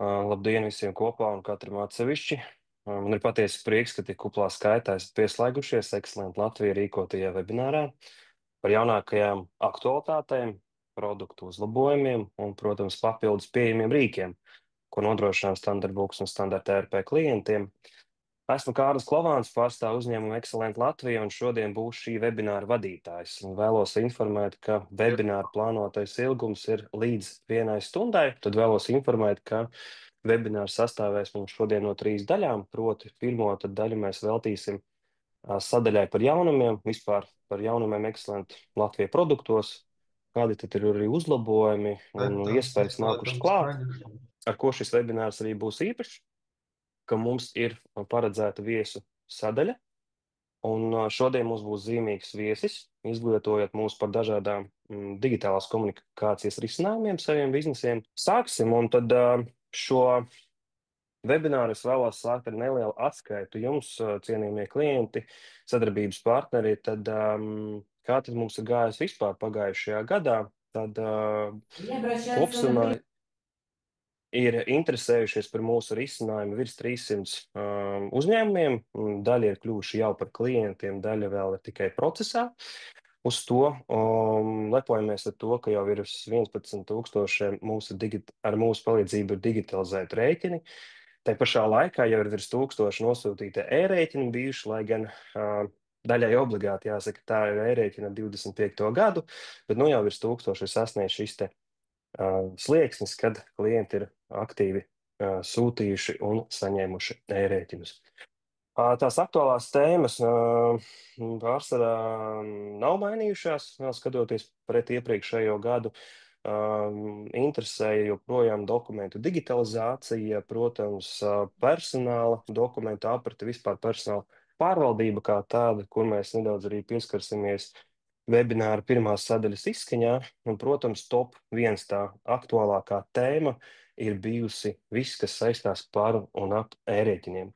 Labdien visiem kopā un katram atsevišķi. Man ir patiesi prieks, ka tik kuplā skaitā esat pieslēgušies Excellent Latvija rīkotajā webinārā par jaunākajām aktualitātēm, produktu uzlabojumiem un, protams, papildus pieejamiem rīkiem, ko nodrošinām Standard Books un Standard ERP klientiem. Esmu Kārlis Klovāns, pārstāvu uzņēmumu Excellent Latvija, un šodien būšu šī webināra vadītājs. Un vēlos informēt, ka webināra plānotais ilgums ir līdz 1 stundai. Tad vēlos informēt, ka webinārs sastāvēs mums šodien no 3 daļām. Proti, pirmo daļu mēs veltīsim sadaļai par jaunumiem, vispār par jaunumiem Excellent Latvija produktos, kādi tad ir arī uzlabojumi un iespējas nākuši klāt, ar ko šis webinārs arī būs īpašs, ka mums ir paredzēta viesu sadaļa, un šodien mums būs zīmīgs viesis, izglītojot mūs par dažādām digitālās komunikācijas risinājumiem saviem biznesiem. Sāksim, un tad šo webināru es vēlos sākt ar nelielu atskaitu jums, cienījamie klienti, sadarbības partneri, tad kā tad mums ir gājis vispār pagājušajā gadā, tad Не обращаться на kopsumā ir interesējušies par mūsu risinājumu virs 300 uzņēmumiem. Daļa ir kļuvuši jau par klientiem, daļa vēl ir tikai procesā. Uz to lepojamies ar to, ka jau ir 11,000 ar mūsu palīdzību ir digitalizēti rēķini. Tā pašā laikā jau ir virs 1000 nosūtīta e-rēķini bijuši, lai gan daļai obligāti jāsaka, tā ir e-rēķina 25. gadu, bet nu jau virs 1000 ir sasniegts šis te slieksnis, kad klienti ir aktīvi sūtījuši un saņēmuši e-rēķinus. Tās aktuālās tēmas pārsvarā nav mainījušās, skatoties pret iepriekšējo gadu. Interesēja joprojām dokumentu digitalizācija, protams, personāla dokumentu aprite, vispār personāla pārvaldība kā tāda, kur mēs nedaudz arī pieskarsimies webināra pirmās sadaļas izskaņā. Un, protams, top 1 tā aktuālākā tēma ir bijusi viss, kas saistās par un ap e-rēķiniem.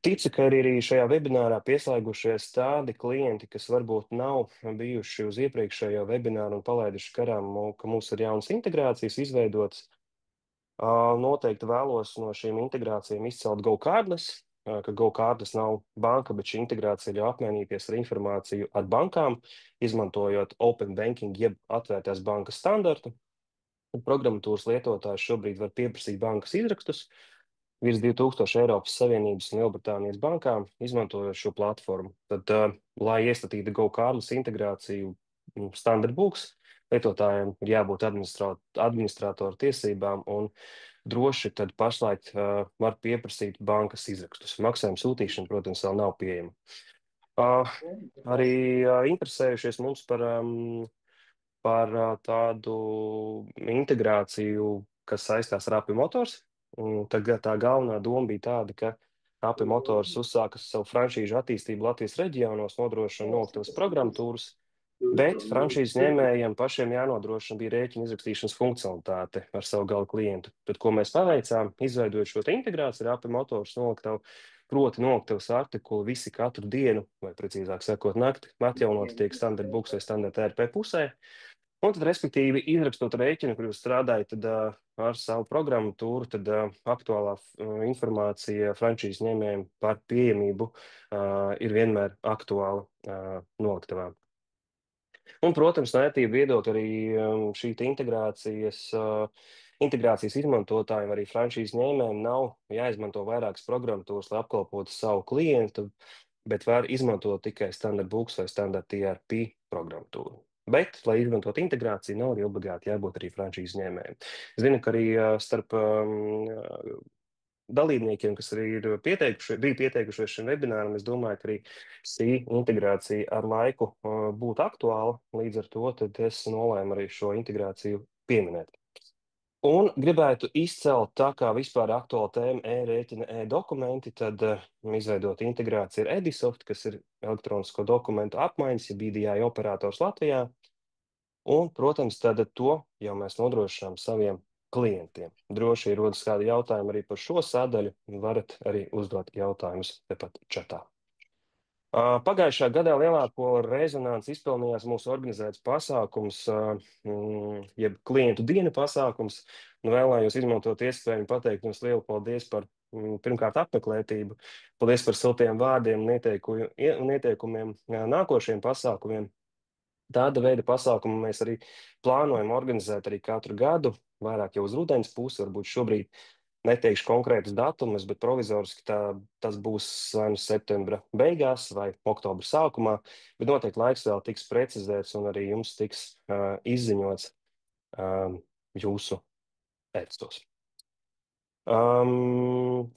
Ticu, ka arī šajā webinārā pieslēgušies tādi klienti, kas varbūt nav bijuši uz iepriekšējo webināru un palaiduši garām, ka mums ir jaunas integrācijas izveidotas. Noteikti vēlos no šīm integrācijām izcelt GoCardless, ka GoCardless nav banka, bet šī integrācija ļauj apmainīties ar informāciju ar bankām, izmantojot Open Banking jeb atvērtās bankas standartu. Programmatūras lietotājs šobrīd var pieprasīt bankas izrakstus virs 2000 Eiropas Savienības un Lielbritānijas bankām, izmantojot šo platformu. Tad, lai iestatītu GoCardless integrāciju Standard Books, lietotājiem ir jābūt administratoru tiesībām un droši tad pašlaik var pieprasīt bankas izrakstus. Maksājuma sūtīšana, protams, vēl nav pieejama. Arī interesējušies mums par tādu integrāciju, kas saistās ar API Motors. Tagad tā galvenā doma bija tāda, ka API Motors uzsāka savu franšīžu attīstību Latvijas reģionos, nodrošina noliktavas programmatūras, bet franšīzes ņēmējiem pašiem jānodrošina bija rēķina izrakstīšanas funkcionalitāte ar savu gala klientu. Tad, ko mēs paveicām, izveidojot šo integrāciju ar API Motors noliktavu, proti noliktavas artikuli visi katru dienu, vai precīzāk sakot, nakti, atjaunoti tiek Standard Books vai Standard ERP pusē. Un tad, respektīvi, izrakstot rēķinu, kur jūs strādājat tad, ar savu programmatūru, tad aktuālā informācija franšīzes ņēmējiem par pieejamību ir vienmēr aktuāla noliktavā. Un, protams, no ērtību viedokļa arī šī integrācijas izmantotājiem, arī franšīzes ņēmējiem nav jāizmanto vairākas programmatūras, lai apkalpotu savu klientu, bet var izmantot tikai Standard Books vai Standard ERP programmatūru. Bet, lai izmantot integrāciju, nav arī obligāti jābūt arī franšīzes ņēmējiem. Zinu, ka arī starp dalībniekiem, kas arī bija pieteikušies šim webināram, es domāju, ka arī šī integrācija ar laiku būtu aktuāla. Līdz ar to tad es nolēmu arī šo integrāciju pieminēt. Un gribētu izcelt, tā kā vispār aktuāla tēma e-rēķina, e-dokumenti, tad izveidot integrāciju ar Edisoft, kas ir elektronisko dokumentu apmaiņas, ja BDI operators Latvijā. Un, protams, tad to jau mēs nodrošinām saviem klientiem. Droši ir rodas kādi jautājumi arī par šo sadaļu, varat arī uzdot jautājumus tepat čatā. Pagājušā gadā lielāko rezonanci izpelnījās mūsu organizēts pasākums, jeb klientu diena pasākums. Nu, vēlējos izmantot iespēju pateikt jums lielu paldies par, pirmkārt, apmeklētību. Paldies par siltiem vārdiem un ieteikumiem nākošiem pasākumiem. Tāda veida pasākumu mēs arī plānojam organizēt arī katru gadu, vairāk jau uz rudens pusi, varbūt šobrīd neteikšu konkrētus datumus, bet provizoriski tas būs vai nu septembra beigās vai oktobra sākumā, bet noteikti laiks vēl tiks precizēts un arī jums tiks izziņots jūsu ēstos.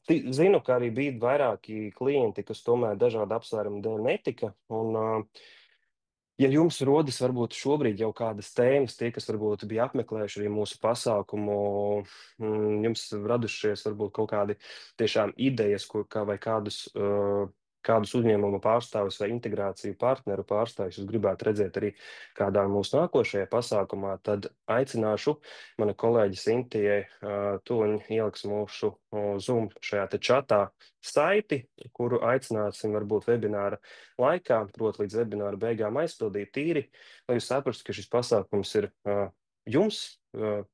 Zinu, ka arī bija vairāki klienti, kas tomēr dažādu apsvērumu dēļ netika. Ja jums rodas varbūt šobrīd jau kādas tēmas, tie, kas varbūt bija apmeklējuši arī mūsu pasākumu, jums radušies varbūt kaut kādi tiešām idejas, vai kādus uzņēmumu pārstāvis vai integrāciju partneru pārstāvis jūs gribētu redzēt arī kādā mūsu nākošajā pasākumā, tad aicināšu mana kolēģi Sintijai tūlīt ieliks mūsu Zoom šajā te čatā saiti, kuru aicināsim varbūt webināra laikā, proti līdz webināra beigām aizpildīt tīri, lai jūs saprastu, ka šis pasākums ir jums,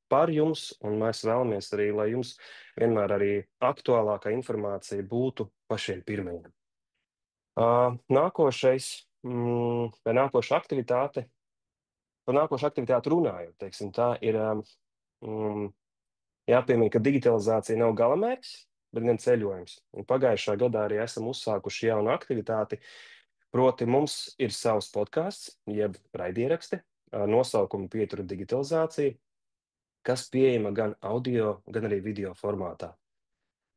par jums, un mēs vēlamies arī, lai jums vienmēr arī aktuālākā informācija būtu pašiem pirmajiem. Nākošais, vai nākoša aktivitāte, par nākošu aktivitāti runājot, teiksim, tā ir jāpiemina, ka digitalizācija nav galamērķis, bet gan ceļojums. Un pagājušā gadā arī esam uzsākuši jaunu aktivitāti. Proti, mums ir savs podkāsts, jeb raidieraksti ar nosaukumu Pietura digitalizācija, kas pieejama gan audio, gan arī video formātā.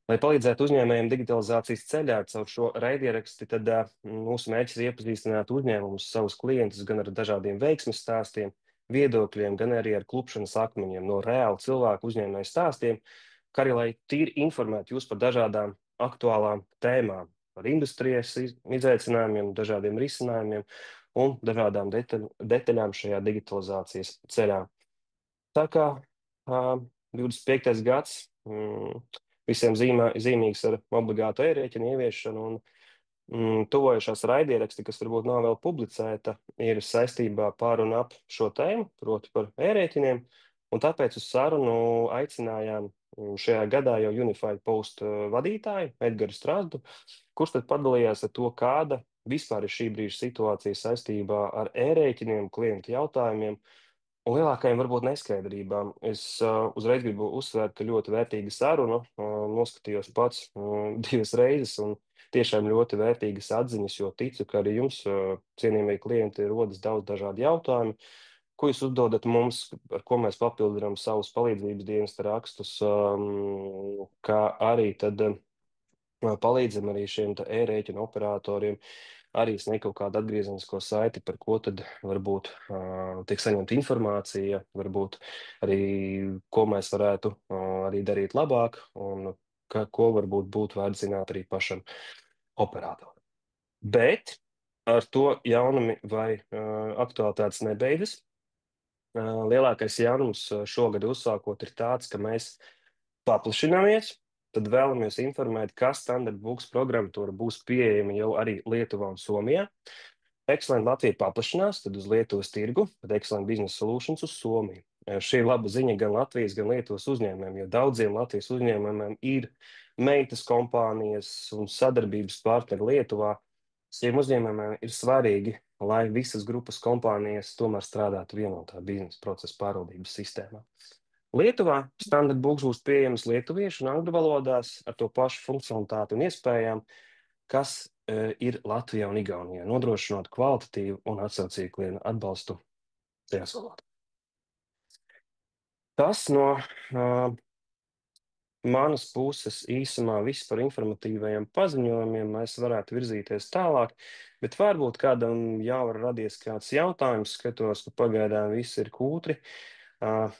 Lai palīdzētu uzņēmējiem digitalizācijas ceļā caur šo raidieraksti, tad mūsu mērķis ir iepazīstināt uzņēmumus, savus klientus gan ar dažādiem veiksmes stāstiem, viedokļiem, gan arī ar klupšanas akmeņiem no reāla cilvēku uzņēmēju stāstiem, kā arī lai tīri informētu jūs par dažādām aktuālām tēmām, par industrijas izaicinājumiem, dažādiem risinājumiem un dažādām detaļām šajā digitalizācijas ceļā. Tā kā 25. gads visiem zīmīgs ar obligātu e-rēķinu ieviešanu un tuvojušās raidieraksti, kas varbūt nav vēl publicēta, ir saistībā par un ap šo tēmu, proti par e-rēķiniem, un tāpēc uz sarunu aicinājām šajā gadā jau Unified Post vadītāju Edgars Strasdu, kurš tad padalījās ar to, kāda vispār ir šī brīža situācija saistībā ar e-rēķiniem, klientu jautājumiem un lielākajām varbūt neskaidrībām. Es uzreiz gribu uzsvērt, ka ļoti vērtīga saruna. Noskatījos pats divas reizes un tiešām ļoti vērtīgas atziņas, jo ticu, ka arī jums, cienījamie klienti, rodas daudz dažādu jautājumu. Ko jūs uzdodat mums, ar ko mēs papildinām savus palīdzības dienesta rakstus, kā arī tad palīdzam arī šiem e-rēķinu operatoriem arī sniegt kaut kādu atgriezenisko saiti, par ko tad varbūt tiek saņemta informācija, varbūt arī ko mēs varētu arī darīt labāk un ko varbūt būtu vērts zināt arī pašam operatoram. Bet ar to jaunumi vai aktualitātes nebeidzas. Lielākais jaunums šogad uzsākot ir tāds, ka mēs paplašināmies, tad vēlamies informēt, ka Standard Books programmatūra būs pieejama jau arī Lietuvā un Somijā. Excellent Latvija paplašinās, tad uz Lietuvas tirgu, bet Excellent Business Solutions uz Somiju. Šī ir laba ziņa gan Latvijas, gan Lietuvas uzņēmumiem, jo daudziem Latvijas uzņēmumiem ir meitas kompānijas un sadarbības partneri Lietuvā. Šiem uzņēmumiem ir svarīgi, lai visas grupas kompānijas tomēr strādātu vienotā biznesa procesa pārvaldības sistēmā. Lietuvā Standard Books būs pieejams lietuviešu un angļu valodās ar to pašu funkcionalitāti un iespējām, kas ir Latvijā un Igaunijā, nodrošinot kvalitatīvu un atsaucīgu klientu atbalstu tajās valodās. Tas no manas puses īsumā viss par informatīvajiem paziņojumiem. Mēs varētu virzīties tālāk, bet varbūt kādam jau ir radies kāds jautājums. Skatos, ka pagaidām viss ir kūtri.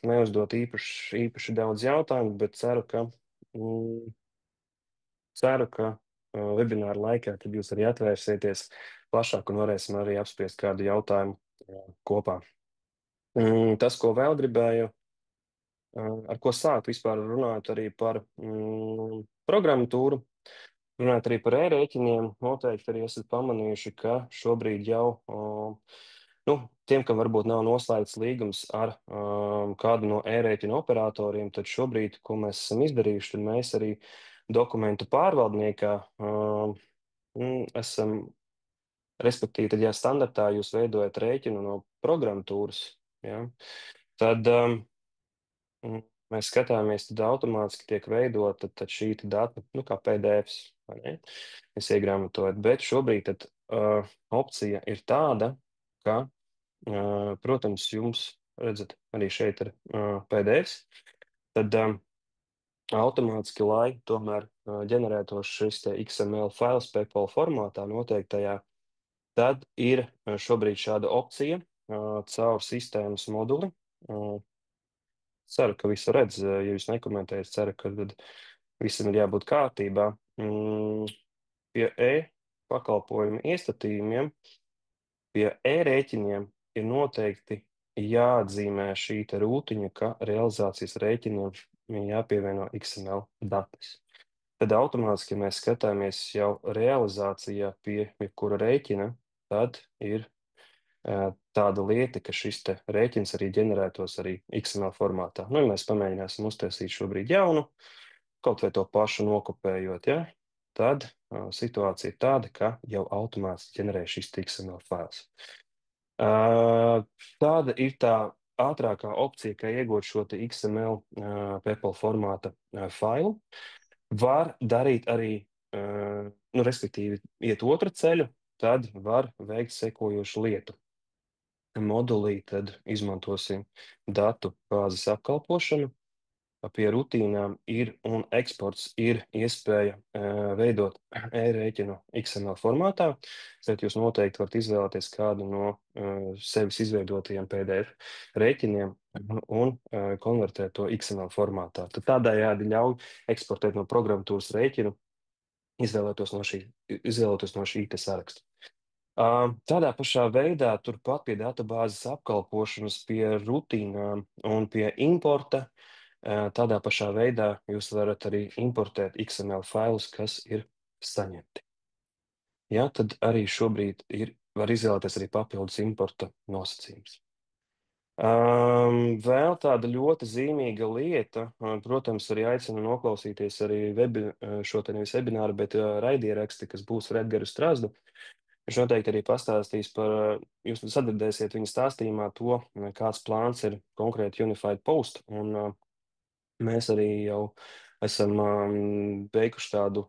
Neuzdot īpaši daudz jautājumu, bet ceru, ka webināra laikā tad jūs arī atvērsieties plašāk un varēsim arī apspriest kādu jautājumu kopā. Tas, ko vēl gribēju, ar ko sākt vispār runāt arī par programmatūru. Runājot arī par e-rēķiniem, noteikti arī esat pamanījuši, ka šobrīd jau nu, tiem, kam varbūt nav noslēgts līgums ar kādu no e-rēķinu operatoriem, tad šobrīd, ko mēs esam izdarījuši, tad mēs arī dokumentu pārvaldniekā esam, respektīvi, tad, ja standartā jūs veidojat rēķinu no programmatūras, ja, tad Mm, mēs skatāmies, tad automātiski tiek veidota tad šī te data, nu, kā PDFs, vai ne? Mēs iegrāmatojam, bet šobrīd tad, opcija ir tāda, ka, protams, jums, redzat, arī šeit ir PDFs, tad automātiski, lai tomēr ģenerētos šis te XML fails PayPal formātā noteiktajā, tad ir šobrīd šāda opcija caur sistēmas moduli. Ceru, ka visu redz. Ja jūs nekomentējat, ceru, ka tad visam ir jābūt kārtībā. Pie e-pakalpojumu iestatījumiem, pie e-rēķiniem ir noteikti jāatzīmē šī te rūtiņa, ka realizācijas rēķiniem jāpievieno XML datus. Tad automātiski, ja mēs skatāmies jau realizācijā pie jebkura rēķina, tad ir tāda lieta, ka šis te rēķins arī ģenerētos arī XML formātā. Nu, ja mēs pamēģināsim uztaisīt šobrīd jaunu, kaut vai to pašu nokopējot, ja, tad situācija ir tāda, ka jau automātiski ģenerē šis XML fails. Tāda ir tā ātrākā opcija, kā iegūt šo te XML PayPal formāta failu. Var darīt arī, nu, respektīvi, iet otru ceļu, tad var veikt sekojošu lietu modulī, tad izmantosim datu bāzes apkalpošanu. Pie rutīnām ir un eksports ir iespēja veidot e-rēķinu XML formātā. Tad jūs noteikti varat izvēlēties kādu no sevis izveidotajiem PDF rēķiniem un konvertēt to XML formātā. Tad tādējādi ļauj eksportēt no programmatūras rēķinu, izvēlētos no šī te saraksta. Tādā pašā veidā, turpat pie datubāzes apkalpošanas, pie rutīnām un pie importa, tādā pašā veidā jūs varat arī importēt XML failus, kas ir saņemti. Ja, tad arī šobrīd var izvēlēties arī papildus importa nosacījumus. Vēl tāda ļoti zīmīga lieta, protams, arī aicinu noklausīties arī šo te nevis webināru, bet raidieraksti, kas būs ar Edgaru Strazdu. Viņš noteikti arī pastāstīs par, jūs sadzirdēsiet viņa stāstījumā to, kāds plāns ir konkrēti Unified Post, un mēs arī jau esam veikuši tādu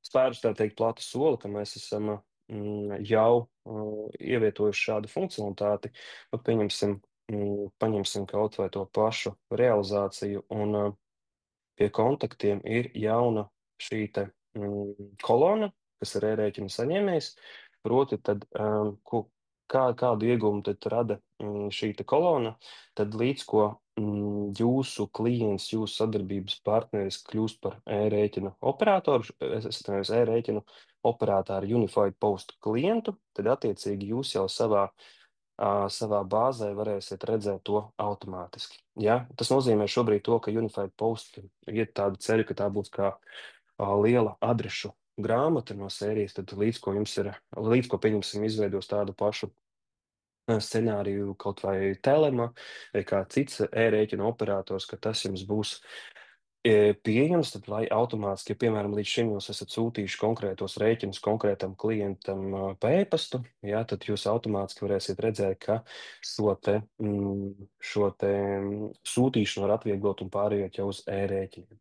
spērus, tā teikt, platu soli, ka mēs esam jau ievietojuši šādu funkcionalitāti. Nu, paņemsim kaut vai to pašu realizāciju, un pie kontaktiem ir jauna šī te kolona, kas ir e-rēķina saņēmējs. Proti, tad, kādu iegūmu tad rada šī te kolona, tad līdz ko jūsu klients, jūsu sadarbības partneris kļūst par e-rēķina operatoru, es atvainojos, e-rēķinu operātāru Unified Post klientu, tad attiecīgi jūs jau savā bāzē varēsiet redzēt to automātiski. Ja? Tas nozīmē šobrīd to, ka Unified Post iet tādu ceļu, ka tā būs kā liela adrešu grāmata no sērijas, tad līdz ko pieņemsim izveidos tādu pašu scenāriju kaut vai Telema vai kā cits e-rēķina operators, ka tas jums būs pieejams, tad, lai automātiski, ja, piemēram, līdz šim jūs esat sūtījuši konkrētos rēķinus konkrētam klientam pa e-pastu, jā, tad jūs automātiski varēsiet redzēt, ka šo te sūtīšanu var atvieglot un pārējot jau uz e-rēķiniem.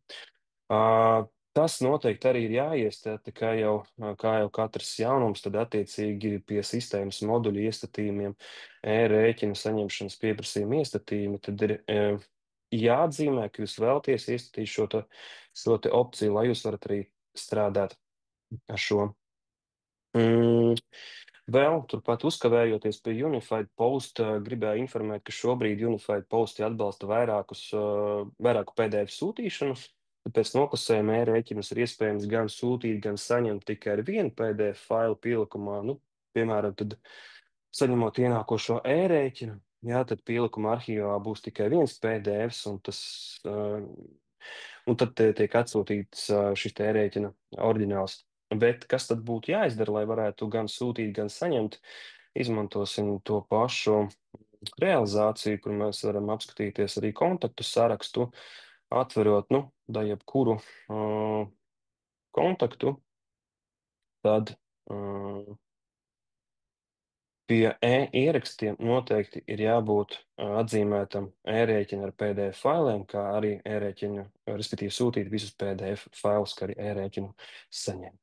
Tas noteikti arī ir jāiestata, kā jau katrs jaunums, tad attiecīgi pie sistēmas moduļu iestatījumiem, e-rēķina saņemšanas pieprasījuma iestatījumi, tad ir jāatzīmē, ka jūs vēlaties iestatīt šo te opciju, lai jūs varat arī strādāt ar šo. Vēl turpat uzkavējoties pie Unified Post, gribēju informēt, ka šobrīd Unified Post atbalsta vairāku PDF sūtīšanu. Pēc noklusējuma e-rēķinus ir iespējams gan sūtīt, gan saņemt tikai ar vienu PDF failu pielikumā. Nu, piemēram, tad saņemot ienākošo e-rēķinu, jā, tad pielikuma arhīvā būs tikai viens PDFs, un un tad tiek atsūtīts šis te ērēķina oriģināls. Bet kas tad būtu jāizdara, lai varētu gan sūtīt, gan saņemt? Izmantosim to pašu realizāciju, kur mēs varam apskatīties arī kontaktu sarakstu, atverot, nu, da jebkuru kontaktu, tad pie e-ierakstiem noteikti ir jābūt atzīmētam e-rēķina ar PDF failiem, kā arī e-rēķina, respektīvi sūtīt visus PDF failus, kā arī e-rēķinu saņemt.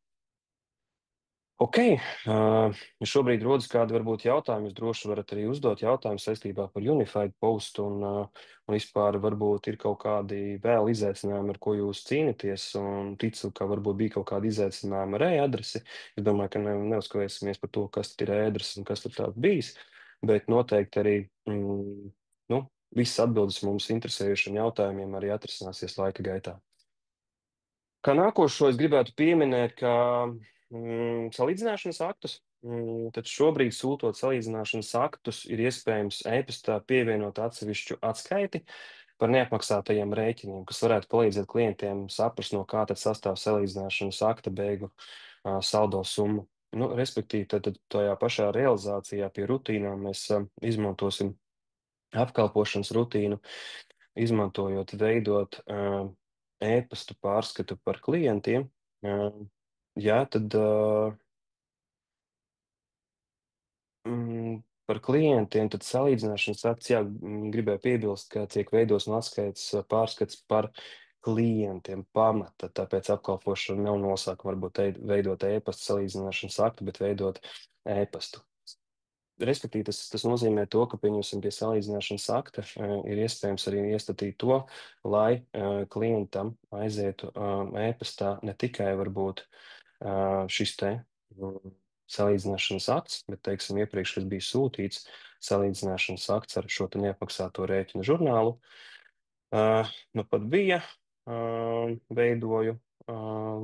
Ok, ja šobrīd rodas kādi varbūt jautājumi, jūs droši varat arī uzdot jautājumu saistībā par Unified Post un vispār varbūt ir kaut kādi vēl izaicinājumi, ar ko jūs cīnāties, un ticu, ka varbūt bija kaut kādi izaicinājumi ar e-adresi. Es domāju, ka neuzkavēsimies par to, kas tad ir e-adrese un kas tur tāds bijis, bet noteikti arī, nu, visas atbildes mums interesējušiem jautājumiem arī atrisināsies laika gaitā. Kā nākošo es gribētu pieminēt, ka salīdzināšanas aktus, tad šobrīd sūtot salīdzināšanas aktus ir iespējams e-pastā pievienot atsevišķu atskaiti par neapmaksātajiem rēķiniem, kas varētu palīdzēt klientiem saprast, no kā tad sastāv salīdzināšanas akta beigu saldo summa. Nu, respektīvi, tad tajā pašā realizācijā pie rutīnām mēs izmantosim apkalpošanas rutīnu, izmantojot, veidot e-pastu pārskatu par klientiem. Jā, tad par klientiem, tad salīdzināšanas akts, jā, gribēju piebilst, ka tiek veidos un atskaits pārskats par klientiem pamata, tāpēc apkalpošana nav nosākuma varbūt veidot e-pastu salīdzināšanas aktu, bet veidot e-pastu. Respektīvi, tas nozīmē to, ka, pieņemsim, pie salīdzināšanas akta ir iespējams arī iestatīt to, lai klientam aizietu e-pastā ne tikai varbūt šis te salīdzināšanas akts, bet, teiksim, iepriekš, kas bija sūtīts, salīdzināšanas akts ar šo te neapmaksāto rēķinu žurnālu. Nu, pat bija, veidoju,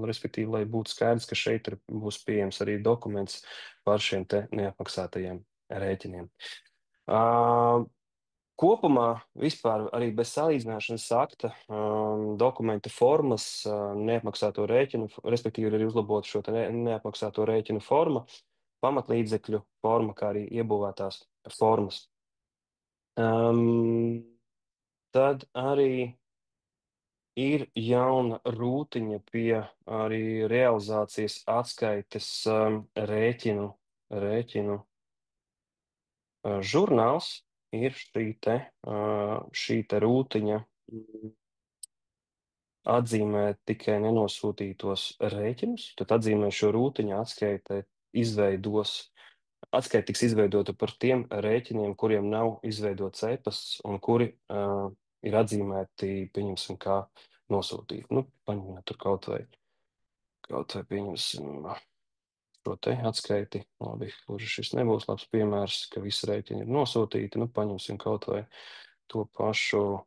respektīvi, lai būtu skaidrs, ka šeit būs pieejams arī dokuments par šiem te neapmaksātajiem rēķiniem. Kopumā vispār arī bez salīdzināšanas akta dokumenta formas, neapmaksāto rēķinu, respektīvi ir arī uzlabota šo te neapmaksāto rēķinu forma, pamatlīdzekļu forma, kā arī iebūvētās formas. Tad arī ir jauna rūtiņa pie arī realizācijas atskaites rēķinu žurnāls ir šī te rūtiņa atzīmē tikai nenosūtītos rēķinus, tad atzīmē šo rūtiņu atskaite atskaite tiks izveidota par tiem rēķiniem, kuriem nav izveidots e-pasts un kuri ir atzīmēti, pieņemsim, kā nosūtīti. Nu, paņemiet tur kaut vai pieņemsim šo te atskaiti. Labi, gluži šis nebūs labs piemērs, ka visi rēķini ir nosūtīti. Nu, paņemsim kaut vai to pašu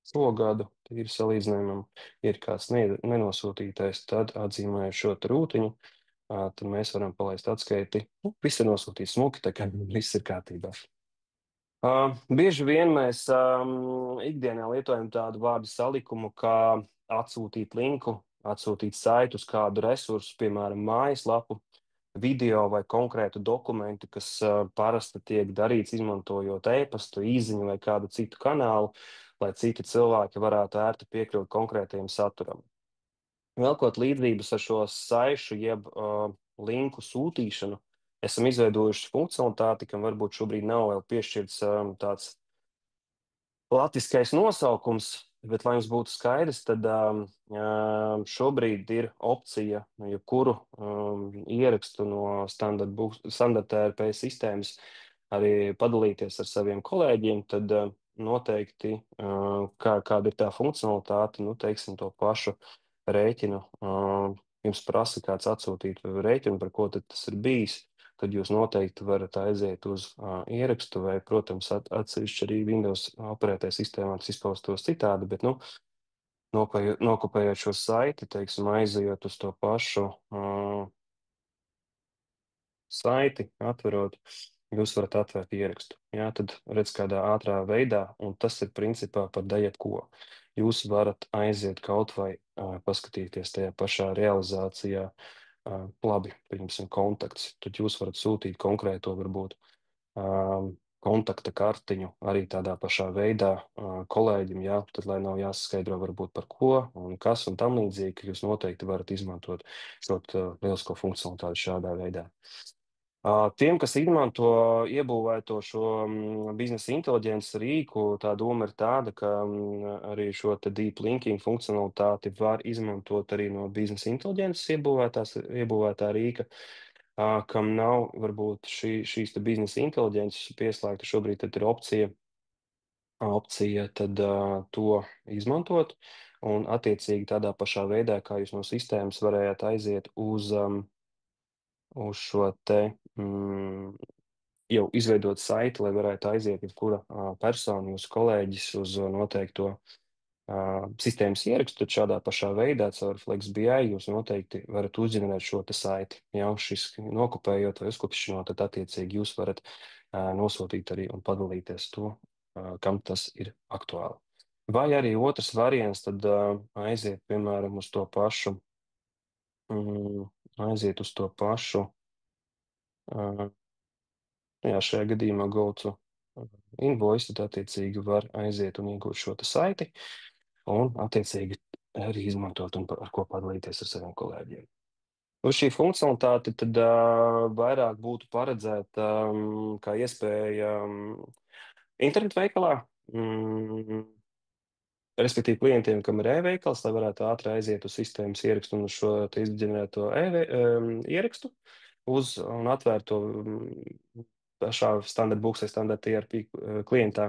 šo gadu, tīri salīdzinājumam, ir kāds nenosūtītais, tad atzīmēju šo te rūtiņu, tad mēs varam palaist atskaiti. Nu, viss ir nosūtīts smuki, tā kā viss ir kārtībā. Bieži vien mēs ikdienā lietojam tādu vārdu salikumu, kā atsūtīt linku, atsūtīt saiti uz kādu resursu, piemēram, mājaslapu, video vai konkrētu dokumentu, kas parasti tiek darīts izmantojot e-pastu, īsiņu vai kādu citu kanālu, lai citi cilvēki varētu ērti piekļūt konkrētajam saturam. Velkot līdzības ar šo saišu jeb linku sūtīšanu, esam izveidojuši funkcionalitāti, kam varbūt šobrīd nav vēl piešķirts tāds latviskais nosaukums, bet, lai jums būtu skaidrs, tad šobrīd ir opcija, jebkuru ierakstu no standarta ERP sistēmas arī padalīties ar saviem kolēģiem, tad noteikti, kāda ir tā funkcionalitāte, nu, teiksim, to pašu rēķinu. Jums prasa kāds atsūtīt rēķinu, par ko tad tas ir bijis, tad jūs noteikti varat aiziet uz ierakstu vai, protams, atsevišķi arī Windows operētajā sistēmā tas izpaustos citādi, bet, nu, nokopējot šo saiti, teiksim, aizejot uz to pašu saiti, atverot, jūs varat atvērt ierakstu. Jā, tad redz kādā ātrā veidā, un tas ir principā par jebko. Jūs varat aiziet kaut vai paskatīties tajā pašā realizācijā, labi, pieņemsim kontakts, tad jūs varat sūtīt konkrēto varbūt kontakta kartiņu arī tādā pašā veidā kolēģim, jā, tad, lai nav jāsaskaidro varbūt par ko un kas un tam līdzīgi, ka jūs noteikti varat izmantot šo lielisko funkcionalitāti šādā veidā. Tiem, kas izmanto iebūvēto šo biznesa inteliģences rīku, tā doma ir tāda, ka arī šo te deep linking funkcionalitāti var izmantot arī no biznesa inteliģences iebūvētā rīka, kam nav varbūt šīs te biznesa inteliģences pieslēgta. Šobrīd tad ir opcija tad to izmantot, un attiecīgi tādā pašā veidā, kā jūs no sistēmas varējāt aiziet uz šo te jau izveidot saiti, lai varētu aiziet jebkura persona, jūsu kolēģis uz noteikto sistēmas ierakstu, tad šādā pašā veidā caur FlexBI jūs noteikti varat uzģenerēt šo te saiti. Jau šis nokopējot vai uzkopšanot, tad attiecīgi jūs varat nosūtīt arī un padalīties to, kam tas ir aktuāli. Vai arī otrs variants, tad aiziet, piemēram, uz to pašu, jā, šajā gadījumā go-to invoice, tad attiecīgi var aiziet un iegūt šo te saiti un attiecīgi arī izmantot un ar ko padalīties ar saviem kolēģiem. Uz šī funkcionalitāte tad vairāk būtu paredzēta kā iespēja internetu veikalā, respektīvi klientiem, kam ir e-veikals, lai varētu ātri aiziet uz sistēmas ierakstu un uz šo te izģenerēto ierakstu un atvērt to pašā standarta buksē, standarta ERP klientā.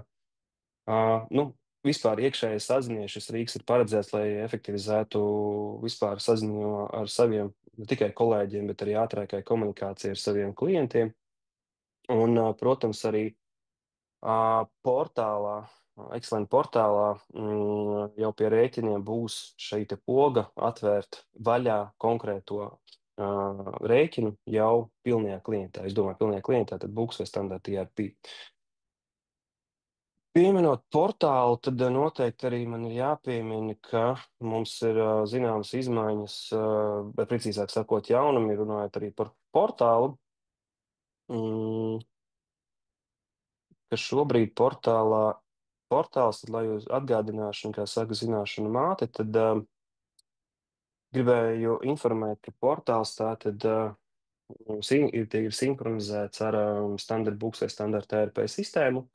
Nu, vispār iekšējai saziņai šis rīks ir paredzēts, lai efektivizētu vispār saziņu ar saviem ne tikai kolēģiem, bet arī ātrākai komunikācijai ar saviem klientiem. Un, protams, arī portālā, Excellent portālā jau pie rēķiniem būs šī te poga atvērt vaļā konkrēto rēķinu jau pilnajā klientā. Es domāju, pilnajā klientā tad būs vai standarta ERP. Pieminot portālu, tad noteikti arī man ir jāpiemina, ka mums ir zināmas izmaiņas, bet precīzāk sakot, jaunumi, runājot arī par portālu, ka šobrīd portāls, tad, lai jūs atgādināšanu, kā saka, zināšanu māte, tad gribēju informēt, ka portāls tātad ir sinhronizēts ar standarta buks vai standarta ERP sistēmu,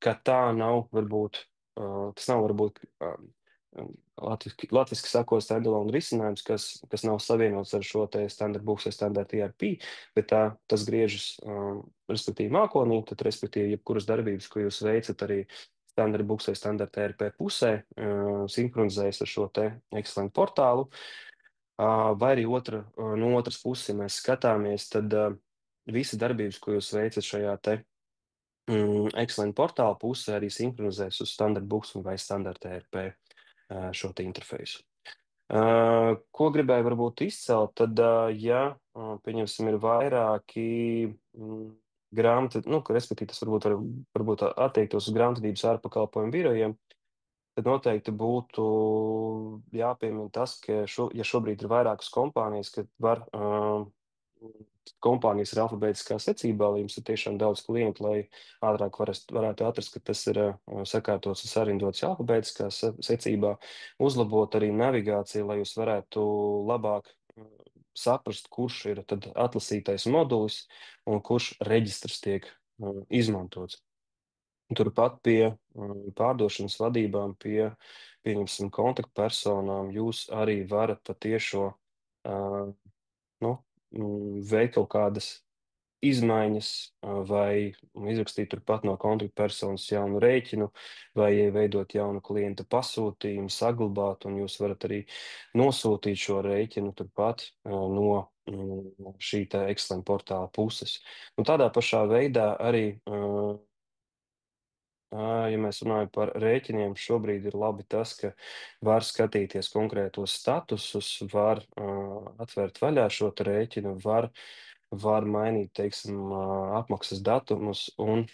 ka tā nav varbūt, tas nav varbūt latviski sakot standalone risinājums, kas nav savienots ar šo te standarta buks vai standarta ERP, bet tas griežas, respektīvi mākonī, tad respektīvi jebkuras darbības, ko jūs veicat arī standarta buks vai standarta ERP pusē, sinhronizējas ar šo te Excellent portālu. Vai arī no otras puses, ja mēs skatāmies, tad visi darbības, ko jūs veicat šajā te Excellent portāla pusē, arī sinhronizēs uz standarta buks vai standarta ERP šo te interfeisu. Ko gribēju varbūt izcelt, tad, ja, pieņemsim, ir vairāki respektīvi tas varbūt attiektos uz grāmatvedības ārpakalpojumu birojiem, tad noteikti būtu jāpiemina tas, ka ja šobrīd ir vairākas kompānijas, kad var kompānijas ir alfabētiskā secībā, lai jums ir tiešām daudz klientu, lai ātrāk varētu atrast, ka tas ir sakārtots un sarindots alfabētiskā secībā, uzlabot arī navigāciju, lai jūs varētu labāk saprast, kurš ir tad atlasītais modulis un kurš reģistrs tiek izmantots. Turpat pie pārdošanas vadībām, pieņemsim, kontaktpersonām, jūs arī varat patiešo veikt kaut kādas izmaiņas vai izrakstīt turpat no kontaktpersonas jaunu rēķinu vai veidot jaunu klienta pasūtījumu, saglabāt, un jūs varat arī nosūtīt šo rēķinu turpat no šī te Excellent portāla puses. Un tādā pašā veidā arī ja mēs runājam par rēķiniem, šobrīd ir labi tas, ka var skatīties konkrētos statusus, var atvērt vaļā šo te rēķinu, var var mainīt, teiksim, apmaksas datumus un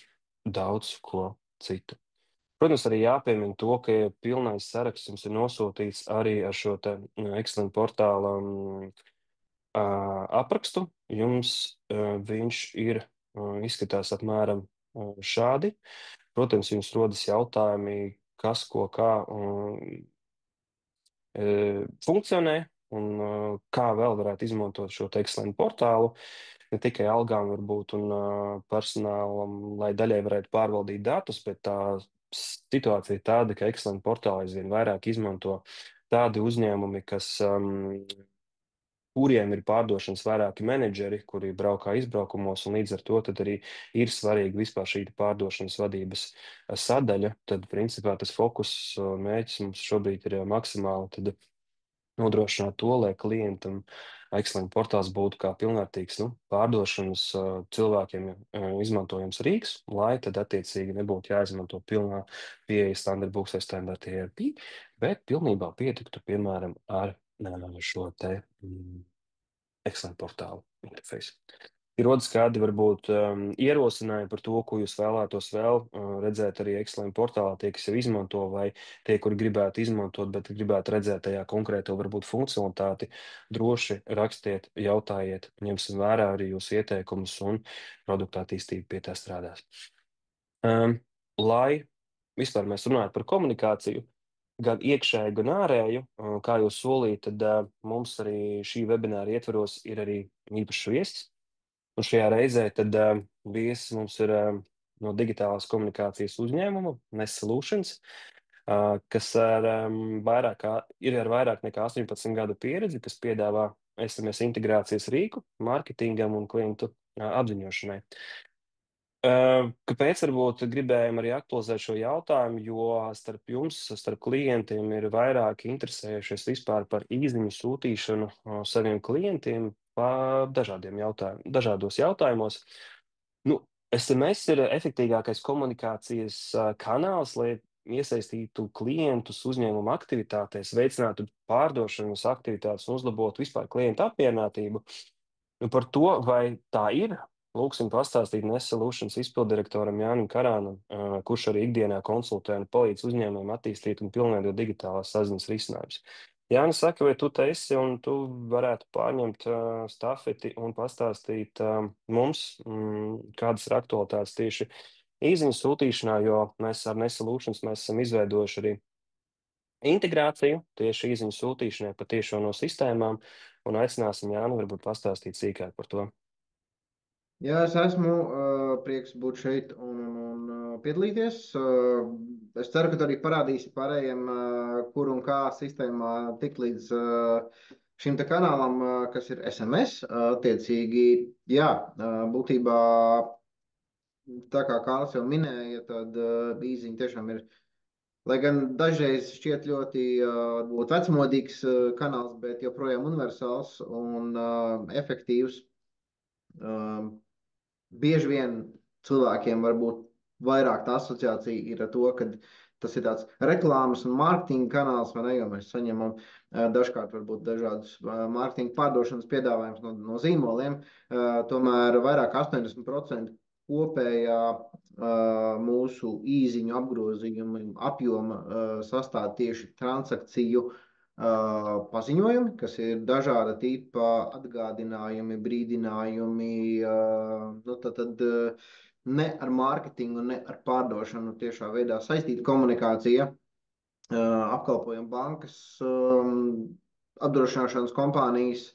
daudz ko citu. Protams, arī jāpiemina to, ka ja pilnais saraksts jums ir nosūtīts arī ar šo te Excellent portāla aprakstu. Jums viņš ir, izskatās apmēram šādi. Protams, jums rodas jautājumi, kas, ko, kā funkcionē un kā vēl varētu izmantot šo te Excellent portālu. Ne tikai algām varbūt un personālam, lai daļai varētu pārvaldīt datus, bet tā situācija ir tāda, ka Excellent portālu aizvien vairāk izmanto tādi uzņēmumi, kuriem ir pārdošanas vairāki menedžeri, kuri braukā izbraukumos, un līdz ar to tad arī ir svarīga vispār šī pārdošanas vadības sadaļa. Tad, principā, tas fokus mērķis mums šobrīd ir maksimāli tad nodrošināt to, lai klientam Excellent portāls būtu kā pilnvērtīgs pārdošanas cilvēkiem izmantojams rīks, lai tad attiecīgi nebūtu jāizmanto pilnā pieeja standarta books vai standarta ERP, bet pilnībā pietiktu, piemēram, ar šo te Excellent portālu interfeisu. Ir rodas kādi varbūt ierosinājumi par to, ko jūs vēlētos vēl redzēt arī Excellent portālā, tie, kas jau izmanto, vai tie, kuri gribētu izmantot, bet gribētu redzēt tajā konkrēto varbūt funkcionalitāti, droši rakstiet, jautājiet, ņemsim vērā arī jūsu ieteikumus un produktu attīstību pie tā strādās. Lai vispār mēs runājam par komunikāciju, gan iekšēju, gan ārēju, kā jau solīju, tad mums arī šī webināra ietvaros ir arī īpašs viesis. Un šajā reizē tad viesis mums ir no digitālās komunikācijas uzņēmuma Nest Solutions, kas ir ar vairāk nekā 18 gadu pieredzi, kas piedāvā SMS integrācijas rīku, mārketingam un klientu apziņošanai. Kāpēc varbūt gribējām arī aktualizēt šo jautājumu, jo starp jums, starp klientiem ir vairāk interesējušies vispār par īziņu sūtīšanu saviem klientiem pa dažādos jautājumos. Nu, SMS ir efektīgākais komunikācijas kanāls, lai iesaistītu klientus uzņēmuma aktivitātēs, veicinātu pārdošanas aktivitātes un uzlabotu vispār klientu apmierinātību. Nu, par to, vai tā ir, lūksim pastāstīt Nest Solutions izpildirektoram Jānim Karānam, kurš arī ikdienā konsultē un palīdz uzņēmējiem attīstīt un pilnveidot digitālās saziņas risinājumus. Jānis saka, vai tu te esi un tu varētu pārņemt stafeti un pastāstīt mums, kādas ir aktualitātes tieši īziņas sūtīšanā, jo mēs ar Nest Solutions mēs esam izveidojuši arī integrāciju tieši īziņu sūtīšanai pa tiešo no sistēmām, un aicināsim Jānu varbūt pastāstīt sīkāk par to. Jā, es esmu prieks būt šeit un piedalīties. Es ceru, ka tu arī parādīsi pārējiem, kur un kā sistēmā tikt līdz šim te kanālam, kas ir SMS. Attiecīgi, jā, būtībā, tā kā Kārlis jau minēja, tad īziņa tiešām ir, lai gan dažreiz šķiet ļoti varbūt vecmodīgs kanāls, bet joprojām universāls un efektīvs. Bieži vien cilvēkiem varbūt vairāk tā asociācija ir ar to, ka tas ir tāds reklāmas un mārketinga kanāls, vai ne, jo mēs saņemam dažkārt varbūt dažādus mārketinga pārdošanas piedāvājumus no zīmoliem. Tomēr vairāk 80% kopējā mūsu īziņu apgrozījuma apjoma sastāv tieši transakciju paziņojumi, kas ir dažāda tipa atgādinājumi, brīdinājumi, tad ne ar mārketingu, ne ar pārdošanu tiešā veidā saistīta komunikācija. Apkalpojam bankas, apdrošināšanas kompānijas.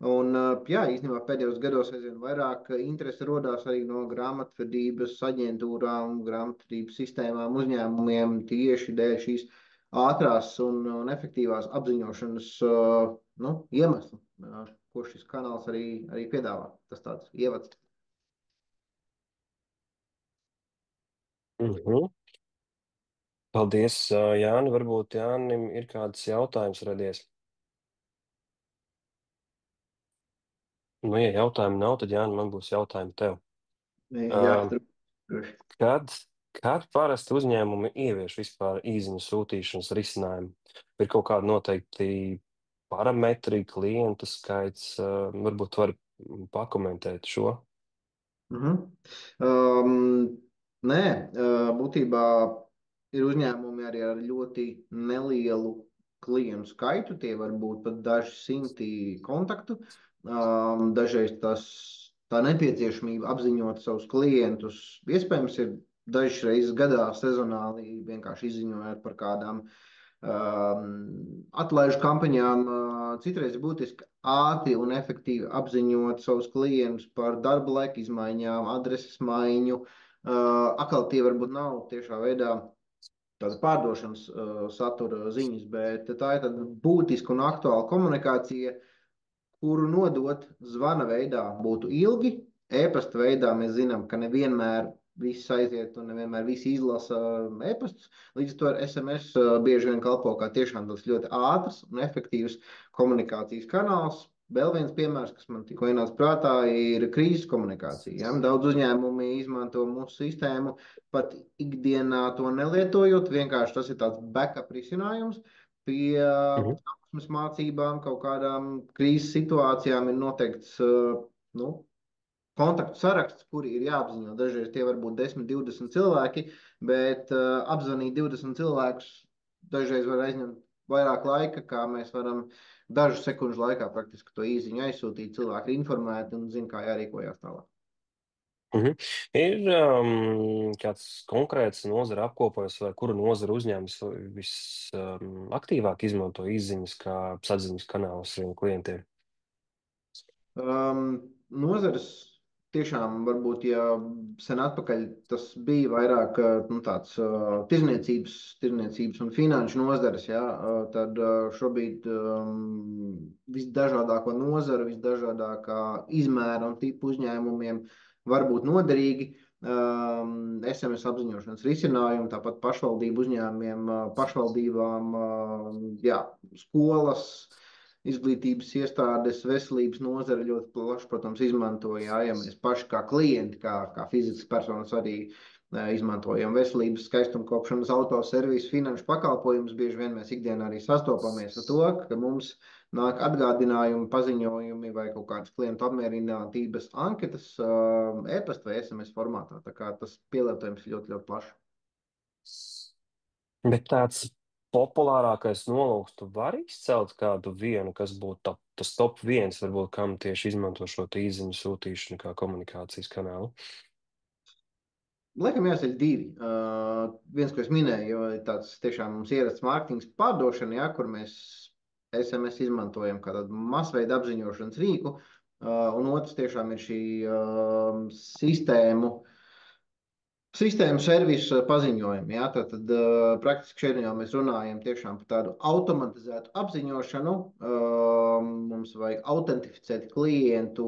Un, jā, īstenībā pēdējos gados aizvien vairāk interesi rodās arī no grāmatvedības aģentūrām, grāmatvedības sistēmām, uzņēmumiem tieši dēļ šīs ātrās un efektīvās apziņošanas iemeslu, ko šis kanāls arī piedāvā. Tas tāds ievads. Mhm. Paldies, Jāni. Varbūt Jānim ir kāds jautājums radies. Nu, ja jautājumu nav, tad Jāni, man būs jautājumi tev. Jā, Uh, droši. kad, kad parasti uzņēmumi ievieš vispār īziņu sūtīšanas risinājumu? Ir kaut kādi noteikti parametri, klientu skaits, varbūt var pakomentēt šo? Mhm. Um, nē, būtībā ir uzņēmumi arī ar ļoti nelielu klientu skaitu. Tie var būt pat daži simti kontaktu. Dažreiz tā nepieciešamība apziņot savus klientus iespējams ir dažas reizes gadā sezonāli vienkārši izziņojot par kādām atlaižu kampaņām. Citreiz ir būtiski ātri un efektīvi apziņot savus klientus par darba laika izmaiņām, adreses maiņu. Atkal tie varbūt nav tiešā veidā tāda pārdošanas satura ziņas, bet tā ir tāda būtiska un aktuāla komunikācija, kuru nodot zvana veidā būtu ilgi. E-pasta veidā mēs zinām, ka nevienmēr viss aiziet un nevienmēr visi izlasa e-pastus. Līdz ar to SMS bieži vien kalpo kā tiešām tas ļoti ātrs un efektīvs komunikācijas kanāls. Vēl viens piemērs, kas man tikko ienāca prātā, ir krīzes komunikācija. Ja? Daudz uzņēmumi izmanto mūsu sistēmu, pat ikdienā to nelietojot. Vienkārši tas ir tāds backup risinājums pie Mhm. trauksmes mācībām, kaut kādām krīzes situācijām ir noteikts nu, kontaktu saraksts, kuri ir jāapziņo. Dažreiz tie var būt 10, 20 cilvēki, bet apzvanīt 20 cilvēkus dažreiz var aizņemt vairāk laika, kā mēs varam dažu sekundžu laikā praktiski to īziņu aizsūtīt. Cilvēki ir informēti un zina, kā jārīkojas tālāk. Mhm. Ir kāds konkrēts nozara apkopojums, vai kuru nozara uzņēmums visaktīvāk izmanto izziņas kā saziņas kanālus saviem klientiem? Nozares tiešām varbūt, ja sen atpakaļ tas bija vairāk nu, tāds tirzniecības un finanšu nozares, ja, tad šobrīd visdažādāko nozaru, visdažādākā izmēra un tipu uzņēmumiem var būt noderīgi. SMS apziņošanas risinājumi, tāpat pašvaldību uzņēmumiem, pašvaldībām, jā, skolas, izglītības iestādes, veselības nozare ļoti plaši, protams, izmantoja. Jā, ja mēs paši kā klienti, kā fiziskas personas arī izmantojam veselības, skaistumkopšanas, autoservisu, finanšu pakalpojumus, bieži vien mēs ikdienā arī sastopamies ar to, ka mums nāk atgādinājumi, paziņojumi vai kaut kādas klientu apmierinātības anketas e-pasta vai SMS formātā. Tā kā tas pielietojums ir ļoti, ļoti plašs. Bet tāds populārākais nolūks, tu vari izcelt kādu vienu, kas būtu tas top viens, varbūt kam tieši izmanto šo te īziņu sūtīšanu kā komunikācijas kanālu. Laikam jāceļ divi. Viens, ko es minēju, ir tāds tiešām mums ierasts mārketings pārdošana, ja, kur mēs SMS izmantojam kā tādu masveida apziņošanas rīku. Un otrs tiešām ir šī sistēmu servisa paziņojumi. Ja? Tad praktiski šeit jau mēs runājam tiešām par tādu automatizētu apziņošanu. Mums vajag autentificēt klientu,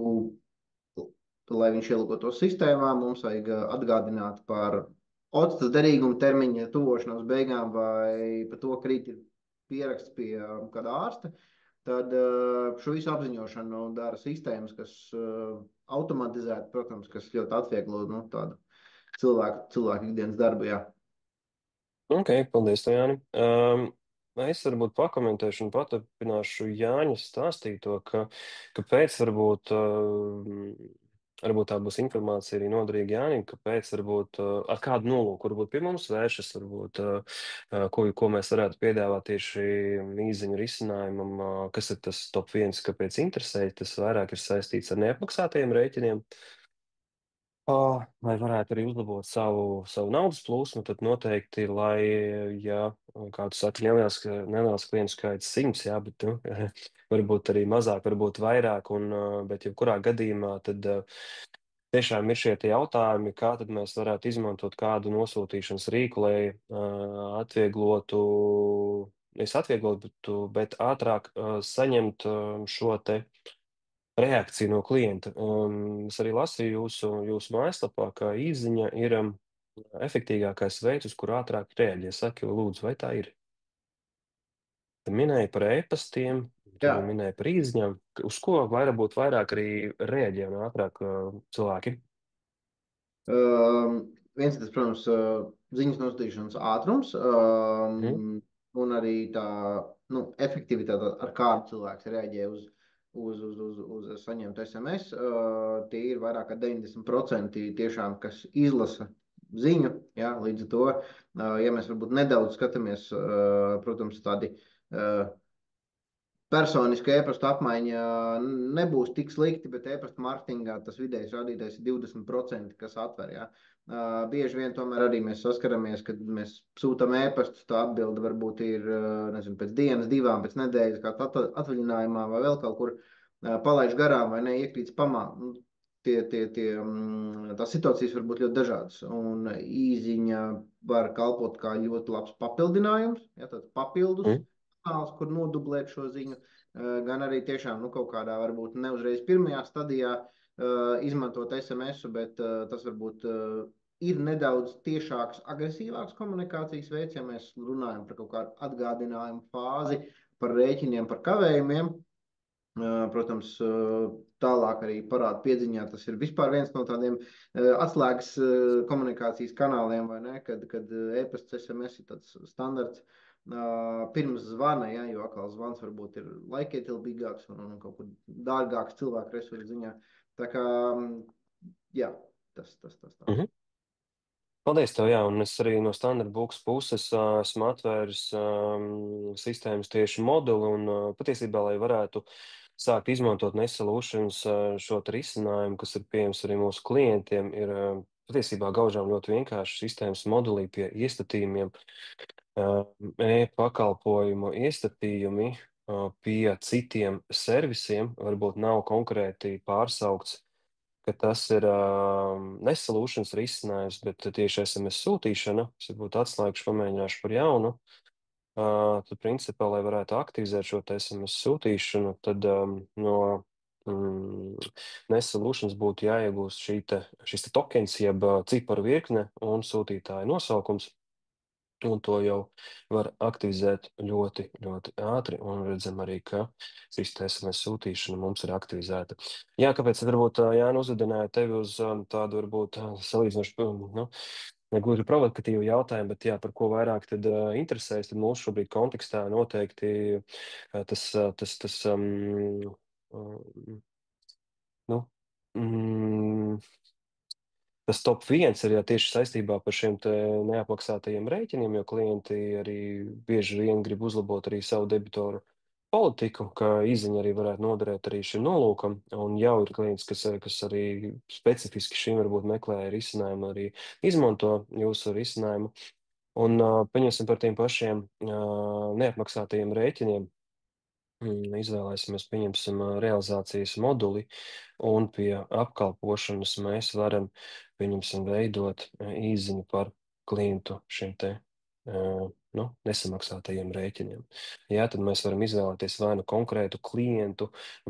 lai viņš ielogotos sistēmā. Mums vajag atgādināt par otstas derīguma termiņa tuvošanos beigām vai par to, ka rīt ir pieraksts pie kāda ārsta. Tad šo visu apziņošanu dara sistēmas, kas automatizēti, protams, kas ļoti atvieglo nu, tādu cilvēku ikdienas darbu. Jā. Ok, paldies, tev, Jāni. Es varbūt pakomentēšu un paturpināšu Jāņa stāstīto, kāpēc varbūt tā būs informācija arī noderīga Jānim, kāpēc varbūt ar kādu nolūku varbūt pie mums vēršas, varbūt ko mēs varētu piedāvāt tieši īziņu risinājumam, kas ir tas top viens, kāpēc interesē, tas vairāk ir saistīts ar neapmaksātajiem rēķiniem. Lai varētu arī uzlabot savu naudas plūsmu, tad noteikti, lai, ja kāds saka, neliels klientu skaits 100, jā, bet nu, varbūt arī mazāk, varbūt vairāk, bet jebkurā gadījumā tad tiešām ir šie tie jautājumi, kā tad mēs varētu izmantot kādu nosūtīšanas rīku, lai atvieglotu, nevis atvieglotu, bet ātrāk saņemt šo te reakcija no klienta. Es arī lasīju jūsu mājaslapā, ka īziņa ir efektīvākais veids, uz kuru ātrāk rēģē. Saki, lūdzu, vai tā ir? Tu minēji par e-pastiem, tu Jā. minēji par īziņām. Uz ko vairāk arī rēģē un ātrāk cilvēki? Viens ir tas, protams, ziņas nosūtīšanas ātrums Mhm. un arī tā nu, efektivitāte, ar kādu cilvēks reaģē uz uz saņemtu SMS. Tie ir vairāk kā 90% tiešām, kas izlasa ziņu. Ja, līdz ar to, ja mēs varbūt nedaudz skatāmies, protams, tādi personiska e-pasta apmaiņa nebūs tik slikti, bet e-pasta mārketingā tas vidējais rādītājs ir 20%, kas atver. Ja. Bieži vien tomēr arī mēs saskaramies, kad mēs sūtām e-pastu, tā atbilde varbūt ir nezinu, pēc dienas, divām, pēc nedēļas, kā atvaļinājumā vai vēl kaut kur palaiž garām vai neiekrīt spamā. Nu, tās situācijas var būt ļoti dažādas. Un īziņa var kalpot kā ļoti labs papildinājums, ja tāds papildus Mm. kanāls, kur nodublēt šo ziņu, gan arī tiešām nu, kaut kādā varbūt ne uzreiz pirmajā stadijā izmantot SMS, bet tas varbūt ir nedaudz tiešāks, agresīvāks komunikācijas veids, ja mēs runājam par kaut kādu atgādinājumu fāzi, par rēķiniem, par kavējumiem. Protams, tālāk arī parāda piedziņā. Tas ir vispār viens no tādiem atslēgas komunikācijas kanāliem, vai ne? Kad e-pasts, SMS ir tāds standarts. Pirms zvana, ja, jo atkal zvans varbūt ir laikietilpīgāks un kaut kur dārgāks cilvēku resursu ziņā. Tā kā, jā, tas tā. Mhm. Paldies tev, jā, un es arī no Standard Books puses esmu atvēris sistēmas tieši moduli, un patiesībā, lai varētu sākt izmantot Nesolūšanas šo te risinājumu, kas ir pieejams arī mūsu klientiem, ir patiesībā gaužām ļoti vienkārši sistēmas modulī pie iestatījumiem, e-pakalpojumu iestatījumi pie citiem servisiem, varbūt nav konkrēti pārsaukts ka tas ir nesolūšanas risinājums, bet tieši SMS sūtīšana, es varbūt atslēgšu, pamēģināšu par jaunu, tad principā, lai varētu aktivizēt šo te SMS sūtīšanu, tad no nesolūšanas būtu jāiegūst šis te tokens, jeb ciparu virkne un sūtītāja nosaukums. Un to jau var aktivizēt ļoti, ļoti ātri, un redzam arī, ka šis SMS sūtīšana mums ir aktivizēta. Jā, kāpēc varbūt Jāni uzvedināja tevi uz tādu varbūt salīdzinoši, nu, negluži provokatīvu jautājumu, bet jā, par ko vairāk tad interesēs, tad mūsu šobrīd kontekstā noteikti tas nu, mm, tas top viens ir jā, tieši saistībā par šiem te neapmaksātajiem rēķiniem, jo klienti arī bieži vien grib uzlabot arī savu debitoru politiku, ka izziņa arī varētu noderēt arī šim nolūkam. Un jau ir klients, kas arī specifiski šim varbūt meklē risinājumu, arī izmanto jūsu risinājumu. Un paņemsim par tiem pašiem neapmaksātajiem rēķiniem. Izvēlēsimies, pieņemsim, realizācijas moduli, un pie apkalpošanas mēs varam, pieņemsim, veidot īziņu par klientu šiem te, nu, nesamaksātajiem rēķiniem. Jā, tad mēs varam izvēlēties vai nu konkrētu klientu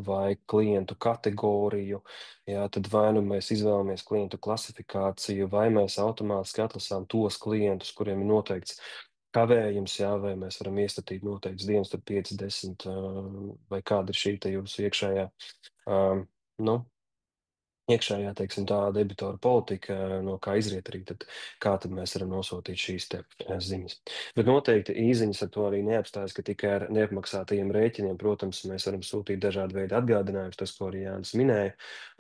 vai klientu kategoriju, jā, tad vai nu mēs izvēlamies klientu klasifikāciju, vai mēs automātiski atlasām tos klientus, kuriem ir noteikts kavējums, jā, vai mēs varam iestatīt noteikts dienas, tur 5, 10, vai kāda ir šī te jūsu iekšējā, nu, iekšējā, teiksim, tā debitora politika, no kā izriet arī, tad, kā tad mēs varam nosūtīt šīs te ziņas. Bet noteikti īziņas ar to arī neapstājas, ka tikai ar neapmaksātajiem rēķiniem, protams, mēs varam sūtīt dažādu veidu atgādinājumus, tas, ko arī Jānis minēja,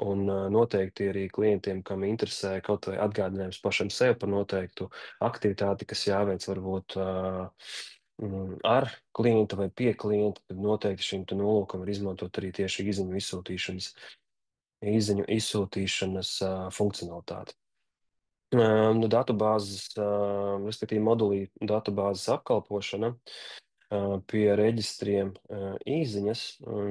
un noteikti arī klientiem, kam interesē kaut vai atgādinājums pašam sev par noteiktu aktivitāti, kas jāveic varbūt ar klientu vai pie klienta, tad noteikti šim te nolūkam var izmantot arī tieši īziņu izsūtīšanas funkcionalitāti. Nu, datubāzes, respektīvi modulī datubāzes apkalpošana pie reģistriem īziņas.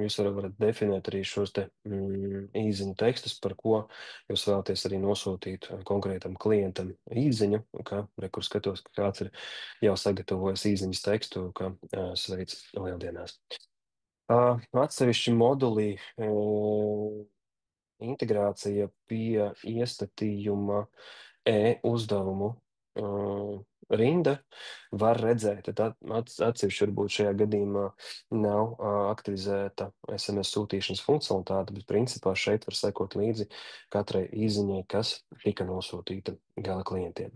Jūs varat definēt arī šos te īziņu tekstus, par ko jūs vēlaties arī nosūtīt konkrētam klientam īziņu, ka, kur skatos, ka kāds ir jau sagatavojis īziņas tekstu, ka sveic lieldienās. Atsevišķi modulī integrācija pie iestatījuma e-uzdevumu rinda var redzēt, tad atsevišķi varbūt šajā gadījumā nav aktivizēta SMS sūtīšanas funkcionalitāte, bet principā šeit var sekot līdzi katrai īziņai, kas tika nosūtīta gala klientiem.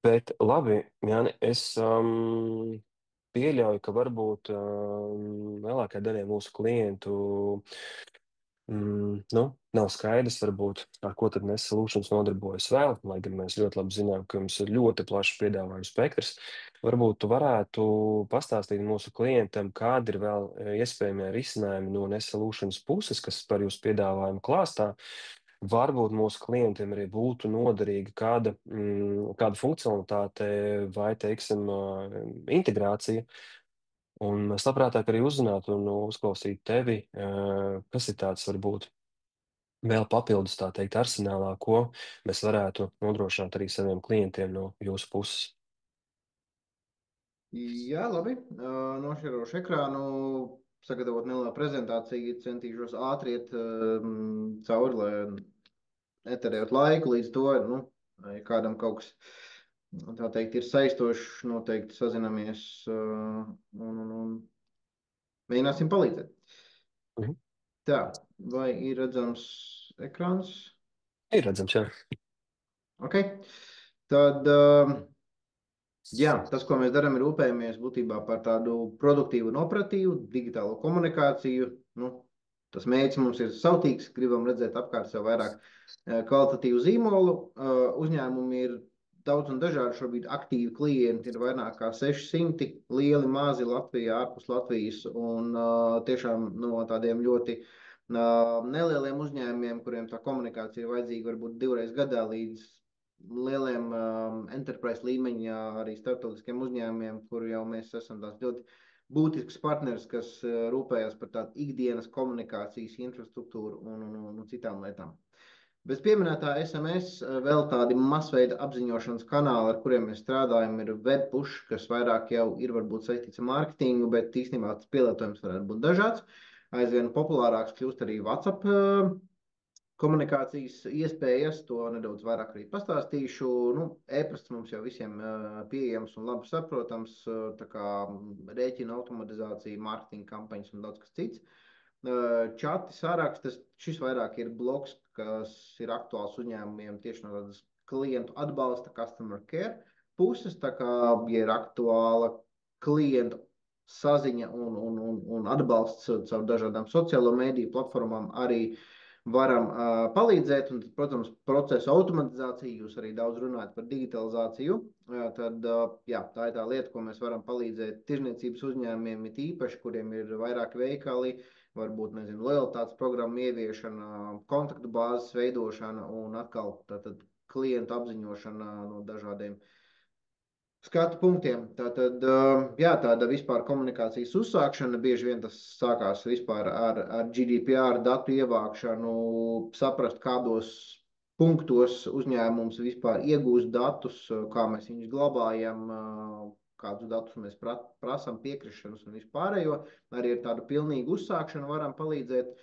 Bet labi, Jāni, es pieļauju, ka varbūt lielākajai daļai mūsu klientu nu, nav skaidrs, varbūt, ar ko tad Nest Solutions nodarbojas vēl, lai gan mēs ļoti labi zinām, ka jums ir ļoti plašs piedāvājuma spektrs. Varbūt tu varētu pastāstīt mūsu klientam, kādi ir vēl iespējamie risinājumi no Nest Solutions puses, kas par jūsu piedāvājumu klāstā. Varbūt mūsu klientiem arī būtu noderīga kāda funkcionalitāte vai, teiksim, integrācija. Un mēs labprātāk arī uzzinātu un uzklausītu tevi, kas ir tāds varbūt vēl papildus, tā teikt, arsenālā, ko mēs varētu nodrošināt arī saviem klientiem no jūsu puses. Jā, labi. Nošķirošu ekrānu, sagatavot nelielu prezentāciju, centīšos ātri iet cauri, lai neterējot laiku līdz to, nu, ja kādam kaut kas, tā teikt, ir saistošs, noteikti sazinamies un mēģināsim palīdzēt. Mhm. Tā, vai ir redzams ekrāns? Ir redzams, jā. Ok. Tad, jā, tas, ko mēs darām, ir rūpējamies būtībā par tādu produktīvu un operatīvu digitālo komunikāciju. Nu, tas mērķis mums ir sautīgs, gribam redzēt apkārt sev vairāk kvalitatīvu zīmolu. Uzņēmumi ir daudz un dažādi, šobrīd aktīvi klienti ir vairāk kā 600, lieli, mazi Latvijā, ārpus Latvijas, un tiešām no tādiem ļoti nelieliem uzņēmumiem, kuriem tā komunikācija ir vajadzīga varbūt 2 reizes gadā, līdz lieliem enterprise līmeņa arī starptautiskiem uzņēmumiem, kur jau mēs esam tās ļoti būtisks partners, kas rūpējas par tādu ikdienas komunikācijas infrastruktūru un citām lietām. Bez pieminētā SMS vēl tādi masveida apziņošanas kanāli, ar kuriem mēs strādājam, ir webpush, kas vairāk jau ir varbūt saistīts ar mārketingu, bet īstenībā tas pielietojums varētu būt dažāds. Aizvien populārāks kļūst arī WhatsApp komunikācijas iespējas, to nedaudz vairāk arī pastāstīšu. Nu, e-pasts mums jau visiem pieejams un labi saprotams, tā kā rēķina automatizācija, mārketinga kampaņas un daudz kas cits. Čati sārakstas, šis vairāk ir bloks, kas ir aktuāls uzņēmumiem tieši no tādas klientu atbalsta, customer care puses, tā kā, ja ir aktuāla klientu saziņa un atbalsts caur dažādām sociālo mediju platformām, arī varam palīdzēt. Un, protams, procesa automatizācija, jūs arī daudz runājat par digitalizāciju, tad jā, tā ir tā lieta, ko mēs varam palīdzēt tirzniecības uzņēmumiem, it īpaši, kuriem ir vairāk veikali, varbūt, nezinu, lojalitātes programmu ieviešana, kontaktu bāzes veidošana un atkal tātad klientu apziņošana no dažādiem skatu punktiem. Tātad, jā, tāda vispār komunikācijas uzsākšana, bieži vien tas sākās vispār ar GDPR datu ievākšanu, saprast, kādos punktos uzņēmums vispār iegūst datus, kā mēs viņus glabājam, kādus datus mēs prasām, piekrišanas un vispārējo. Arī ar tādu pilnīgu uzsākšanu varam palīdzēt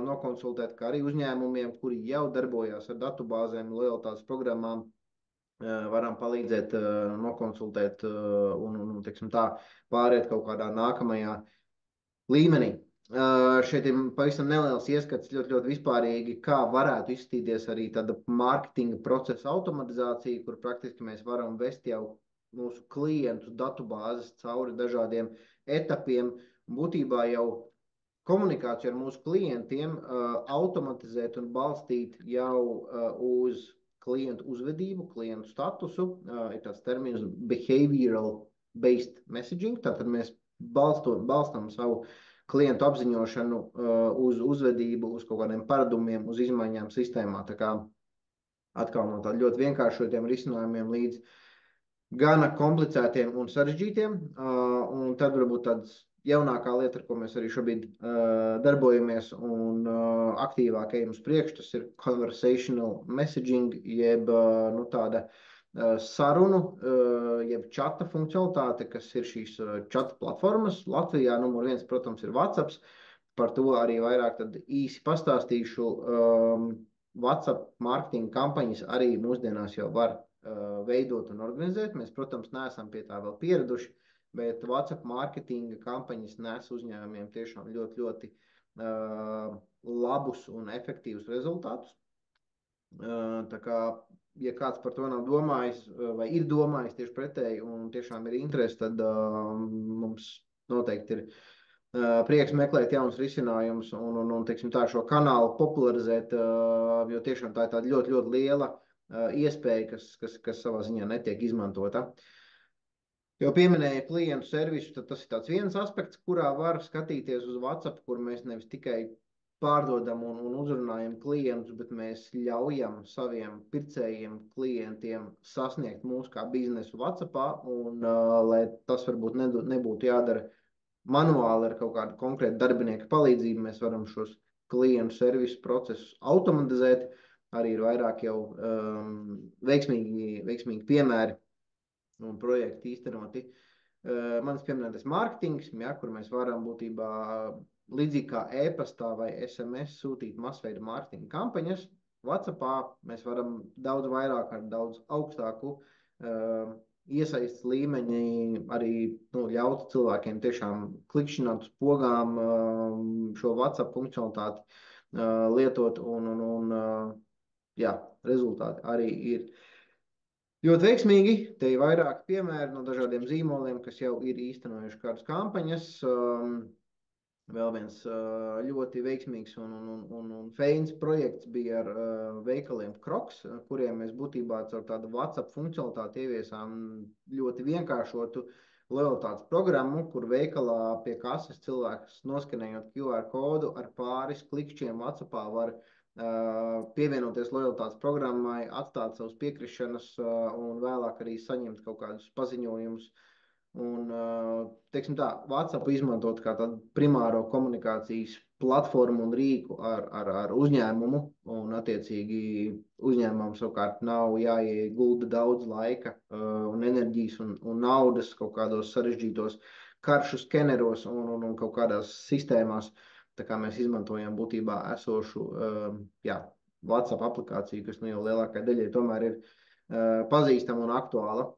nokonsultēt, kā arī uzņēmumiem, kuri jau darbojās ar datubāzēm, lojalitātes programmām, varam palīdzēt, nokonsultēt un teiksim tā, pāriet kaut kādā nākamajā līmenī. Šeit ir pavisam neliels ieskats ļoti, ļoti vispārīgi, kā varētu izskatīties arī tāda mārketinga procesa automatizācija, kur praktiski mēs varam vest jau mūsu klientu datubāzes cauri dažādiem etapiem. Būtībā jau komunikāciju ar mūsu klientiem automatizēt un balstīt jau uz klientu uzvedību, klientu statusu. Ir tāds termins behavioral based messaging. Tātad mēs balstam savu klientu apziņošanu uz uzvedību, uz kaut kādiem paradumiem, uz izmaiņām sistēmā. Tā kā atkal no tādiem ļoti vienkāršotiem risinājumiem līdz gana komplicētiem un sarežģītiem. Un tad varbūt tāds jaunākā lieta, ar ko mēs arī šobrīd darbojamies un aktīvāk ejam uz priekšu, tas ir conversational messaging, jeb nu, tāda sarunu, jeb čata funkcionalitāte, kas ir šīs čata platformas. Latvijā numur 1, protams, ir WhatsApp. Par to arī vairāk tad īsi pastāstīšu. WhatsApp mārketinga kampaņas arī mūsdienās jau var veidot un organizēt. Mēs, protams, neesam pie tā vēl pieraduši, bet WhatsApp mārketinga kampaņas nes uzņēmumiem tiešām ļoti, ļoti labus un efektīvus rezultātus. Tā kā ja kāds par to nav domājis, vai ir domājis tieši pretēji, un tiešām ir interesi, tad mums noteikti ir prieks meklēt jaunus risinājumus un teiksim, tā, šo kanālu popularizēt, jo tiešām tā ir tāda ļoti, ļoti liela iespēja, kas savā ziņā netiek izmantota. Jau pieminēja klientu servisu, tad tas ir tāds viens aspekts, kurā var skatīties uz WhatsApp, kur mēs nevis tikai pārdodam un uzrunājam klientus, bet mēs ļaujam saviem pircējiem, klientiem sasniegt mūsu kā biznesu WhatsAppā, un lai tas varbūt nebūtu jādara manuāli ar kaut kādu konkrētu darbinieku palīdzību, mēs varam šos klientu servisu procesus automatizēt. Arī ir vairāk jau veiksmīgi piemēri un projekti īstenoti. Mans pieminētais mārketings, ja, kur mēs varam būtībā līdzīgi kā e-pastā vai SMS sūtīt masveida mārketinga kampaņas. WhatsAppā mēs varam daudz vairāk ar daudz augstāku iesaistas līmeņi arī ļaut cilvēkiem tiešām klikšķināt uz pogām šo WhatsApp funkcionalitāti lietot un jā, rezultāti arī ir ļoti veiksmīgi. Te ir vairāk piemēri no dažādiem zīmoliem, kas jau ir īstenojuši kādas kampaņas. Vēl viens ļoti veiksmīgs un feins projekts bija ar veikaliem Crocs, kuriem mēs būtībā caur tādu WhatsApp funkcionalitāti ieviesām ļoti vienkāršotu lojalitātes programmu, kur veikalā pie kases cilvēks noskanējot QR kodu ar pāris klikšķiem WhatsAppā var pievienoties lojalitātes programmai, atstāt savus piekrišanas un vēlāk arī saņemt kaut kādus paziņojumus. Un, teiksim tā, WhatsApp izmantot kā tādu primāro komunikācijas platformu un rīku ar uzņēmumu, un attiecīgi uzņēmumam savukārt nav jāiegulda daudz laika un enerģijas un naudas kaut kādos sarežģītos karšu skeneros un kaut kādās sistēmās. Tā kā mēs izmantojam būtībā esošu WhatsApp aplikāciju, kas jau lielākajai daļai tomēr ir pazīstama un aktuāla.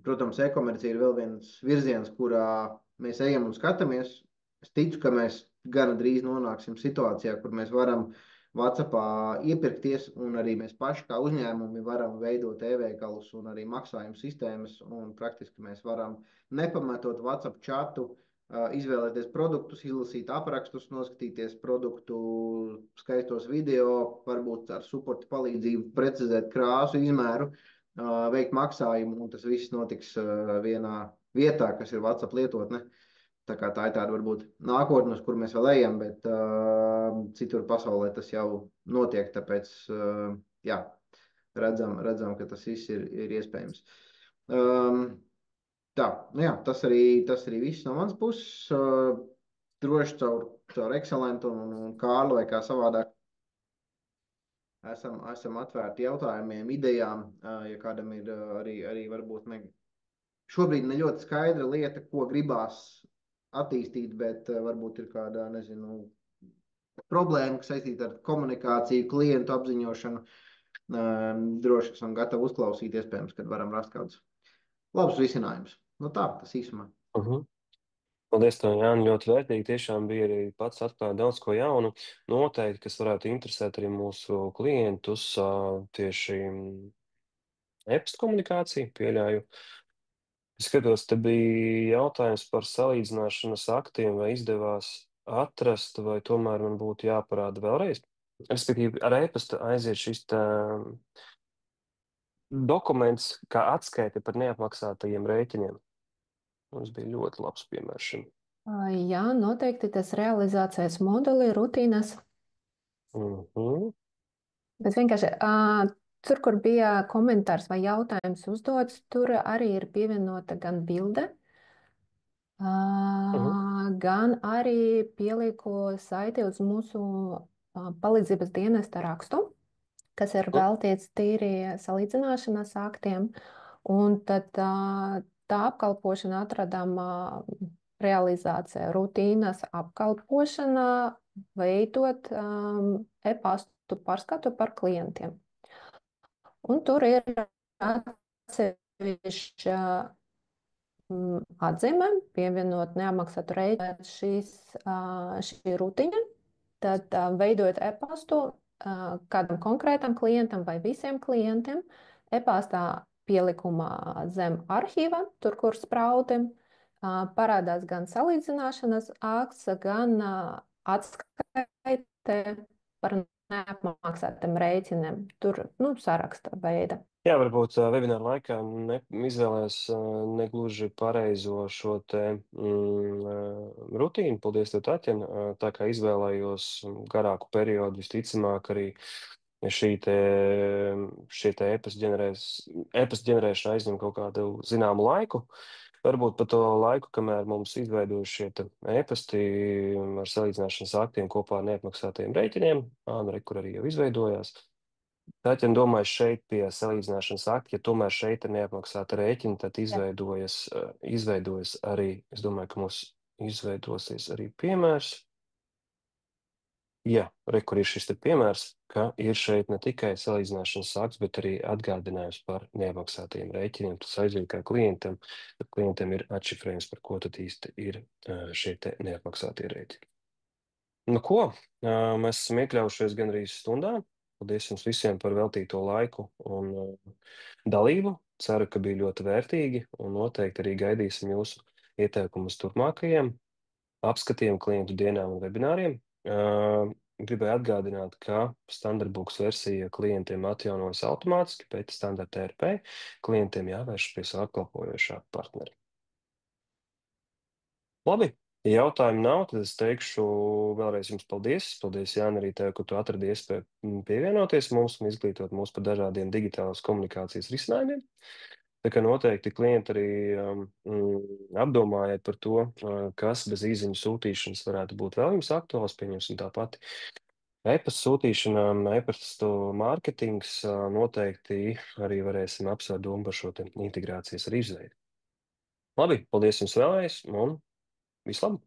Protams, e-komercija ir vēl viens virziens, kurā mēs ejam un skatāmies. Es ticu, ka mēs gana drīz nonāksim situācijā, kur mēs varam WhatsAppā iepirkties, un arī mēs paši kā uzņēmumi varam veidot e-veikalus un arī maksājumu sistēmas, un praktiski mēs varam nepametot WhatsApp chatu, izvēlēties produktus, izlasīt aprakstus, noskatīties produktu skaistos video, varbūt ar supporta palīdzību precizēt krāsu, izmēru, veikt maksājumu, un tas viss notiks vienā vietā, kas ir WhatsApp lietotne. Tā kā tā ir tāda varbūt nākotnes, kur mēs vēl ejam, bet citur pasaulē tas jau notiek, tāpēc jā, redzam, ka tas viss ir iespējams. Tā, jā, tas arī viss no manas puses. Droši caur Excelentu un Kārlu vai kā savādāk esam atvērti jautājumiem, idejām, ja kādam ir arī varbūt šobrīd ne ļoti skaidra lieta, ko gribās attīstīt, bet varbūt ir kāda, nezinu, problēma, kas saistīta ar komunikāciju, klientu apziņošanu. Droši esam gatavi uzklausīt, iespējams, kad varam rast kādus labus risinājumus. Nu tā, tas īsumā. Paldies, tev, Jāni, ļoti vērtīgi. Tiešām bija arī pats atklāt daudz ko jaunu. Noteikti, kas varētu interesēt arī mūsu klientus, tieši e-pasta komunikāciju, pieļauju. Es skatos, te bija jautājums par salīdzināšanas aktiem, vai izdevās atrast, vai tomēr man būtu jāparāda vēlreiz. Respektīvi, ar e-pasta aiziet šis dokuments kā atskaite par neapmaksātajiem rēķiniem. Mums bija ļoti labs piemērs šim. Jā, noteikti tas realizācijas modeli, rutīnas. Bet vienkārši tur, kur bija komentārs vai jautājums uzdots, tur arī ir pievienota gan bilde, gan arī pielieku saiti uz mūsu palīdzības dienesta rakstu, kas ir veltīts tīri salīdzināšanas aktiem. Un tad tā apkalpošana atradām realizācija, rutīnas apkalpošana, veidot e-pastu pārskatu par klientiem. Un tur ir atsevišķa atzīme, pievienot neapmaksātu rēķinu šī rutiņa, tad veidot e-pastu, kādam konkrētam klientam vai visiem klientiem. E-pastā pielikumā zem arhīva, tur, kur spraudam, parādās gan salīdzināšanas akts, gan atskaite par neapmaksātiem rēķiniem. Tur saraksta veida. Jā, varbūt webināra laikā izvēlējos negluži pareizo šo te rutīnu. Paldies, tev, Taķen. Tā kā izvēlējos garāku periodu, visticamāk arī šie te e-pasta ģenerēšana aizņem kaut kādu zināmu laiku. Varbūt pa to laiku, kamēr mums izveidojas šie te e-pasti ar salīdzināšanas aktiem kopā ar neapmaksātajiem rēķiniem, kur arī jau izveidojās. Tātad, domāju, šeit pie salīdzināšanas akta, ja tomēr šeit ir neapmaksāta rēķina, tad izveidojas arī, es domāju, ka mums izveidosies arī piemērs. Jā, kur ir šis te piemērs, ka ir šeit ne tikai salīdzināšanas akts, bet arī atgādinājums par neapmaksātajiem rēķiniem. Tas aizvien kā klientam, tad klientam ir atšifrējums, par ko tad īsti ir šie te neapmaksātie rēķini. Nu ko, mēs esam iekļaujušies gan arī stundā. Paldies jums visiem par veltīto laiku un dalību. Ceru, ka bija ļoti vērtīgi un noteikti arī gaidīsim jūsu ieteikumus turpmākajiem apskatiem, klientu dienām un webināriem. Gribēju atgādināt, ka Standardbooks versija klientiem atjaunojas automātiski pēc standarta ERP. Klientiem jāvēršas pie savu apkalpojošā partneri. Labi, ja jautājumu nav, tad es teikšu vēlreiz jums paldies. Paldies, Jāni, arī tev, ka tu atradi iespēju pievienoties mums un izglītot mūs par dažādiem digitālas komunikācijas risinājumiem. Tā kā noteikti klienti arī apdomājiet par to, kas bez īziņu sūtīšanas varētu būt vēl jums aktuāls, pieņemsim tā pati. E-pasta sūtīšanām, e-pastu mārketings noteikti arī varēsim apsvērt domu par šo te integrācijas ar izveidi. Labi, paldies jums vēlreiz un vislabāk!